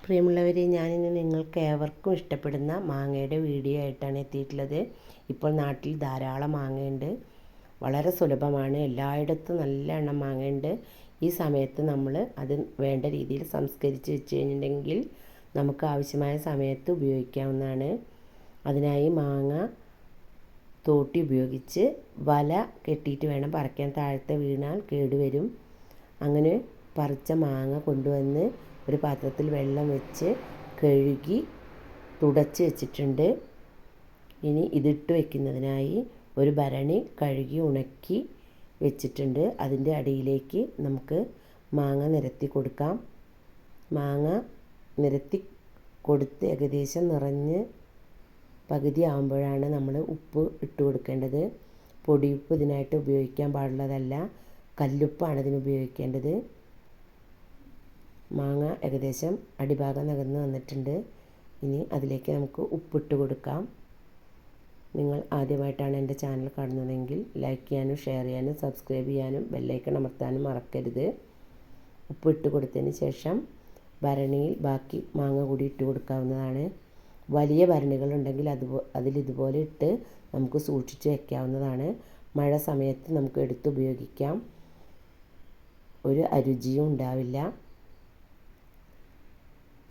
പ്രിയമുള്ളവരെ, ഞാനിന്ന് നിങ്ങൾക്ക് ഏവർക്കും ഇഷ്ടപ്പെടുന്ന മാങ്ങയുടെ വീഡിയോ ആയിട്ടാണ് എത്തിയിട്ടുള്ളത്. ഇപ്പോൾ നാട്ടിൽ ധാരാളം മാങ്ങയുണ്ട്, വളരെ സുലഭമാണ്, എല്ലായിടത്തും നല്ല എണ്ണം മാങ്ങയുണ്ട്. ഈ സമയത്ത് നമ്മൾ അത് വേണ്ട രീതിയിൽ സംസ്കരിച്ച് വെച്ച് കഴിഞ്ഞിട്ടുണ്ടെങ്കിൽ നമുക്ക് ആവശ്യമായ സമയത്ത് ഉപയോഗിക്കാവുന്നതാണ്. അതിനായി മാങ്ങ തോട്ടി ഉപയോഗിച്ച് വല കെട്ടിയിട്ട് വേണം പറിക്കാൻ. താഴത്തെ വീണാൽ കേടുവരും. അങ്ങനെ പറിച്ച മാങ്ങ കൊണ്ടുവന്ന് ഒരു പാത്രത്തിൽ വെള്ളം വെച്ച് കഴുകി തുടച്ച് വെച്ചിട്ടുണ്ട്. ഇനി ഇതിട്ട് വയ്ക്കുന്നതിനായി ഒരു ഭരണി കഴുകി ഉണക്കി വെച്ചിട്ടുണ്ട്. അതിൻ്റെ അടിയിലേക്ക് നമുക്ക് മാങ്ങ നിരത്തി കൊടുക്കാം. മാങ്ങ നിരത്തി കൊടുത്ത് ഏകദേശം നിറഞ്ഞ് പകുതി ആകുമ്പോഴാണ് നമ്മൾ ഉപ്പ് ഇട്ട് കൊടുക്കേണ്ടത്. പൊടിയുപ്പ് ഇതിനായിട്ട് ഉപയോഗിക്കാൻ പാടുള്ളതല്ല, കല്ലുപ്പാണ് ഇതിന് ഉപയോഗിക്കേണ്ടത്. മാങ്ങ ഏകദേശം അടിഭാഗം നികന്ന് വന്നിട്ടുണ്ട്. ഇനി അതിലേക്ക് നമുക്ക് ഉപ്പിട്ട് കൊടുക്കാം. നിങ്ങൾ ആദ്യമായിട്ടാണ് എൻ്റെ ചാനൽ കാണുന്നതെങ്കിൽ ലൈക്ക് ചെയ്യാനും ഷെയർ ചെയ്യാനും സബ്സ്ക്രൈബ് ചെയ്യാനും ബെല്ലൈക്കൺ അമർത്താനും മറക്കരുത്. ഉപ്പിട്ട് കൊടുത്തതിന് ശേഷം ഭരണിയിൽ ബാക്കി മാങ്ങ കൂടി ഇട്ട് കൊടുക്കാവുന്നതാണ്. വലിയ ഭരണികളുണ്ടെങ്കിൽ അതിലിതുപോലെ ഇട്ട് നമുക്ക് സൂക്ഷിച്ച് വയ്ക്കാവുന്നതാണ്. മഴ സമയത്ത് നമുക്ക് എടുത്ത് ഉപയോഗിക്കാം. ഒരു അരുചിയും ഉണ്ടാവില്ല.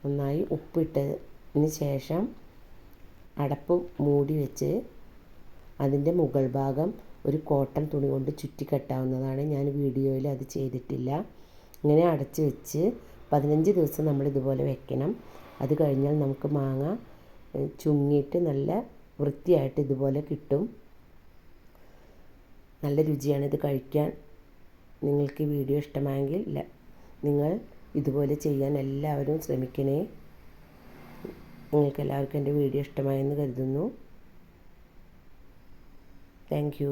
നന്നായി ഉപ്പിട്ടതിന് ശേഷം അടപ്പ് മൂടി വെച്ച് അതിൻ്റെ മുകൾ ഭാഗം ഒരു കോട്ടൺ തുണി കൊണ്ട് ചുറ്റി കെട്ടാവുന്നതാണ്. ഞാൻ വീഡിയോയിൽ അത് ചെയ്തിട്ടില്ല. ഇങ്ങനെ അടച്ച് വെച്ച് 15 ദിവസം നമ്മൾ ഇതുപോലെ വെക്കണം. അത് കഴിഞ്ഞാൽ നമുക്ക് മാങ്ങ ചുങ്ങിയിട്ട് നല്ല വൃത്തിയായിട്ട് ഇതുപോലെ കിട്ടും. നല്ല രുചിയാണ് ഇത് കഴിക്കാൻ. നിങ്ങൾക്ക് ഈ വീഡിയോ ഇഷ്ടമായെങ്കിൽ നിങ്ങൾ ഇതുപോലെ ചെയ്യാൻ എല്ലാവരും ശ്രമിക്കണേ. നിങ്ങൾക്ക് എല്ലാവർക്കും എൻ്റെ വീഡിയോ ഇഷ്ടമായെന്ന് കരുതുന്നു. Thank you.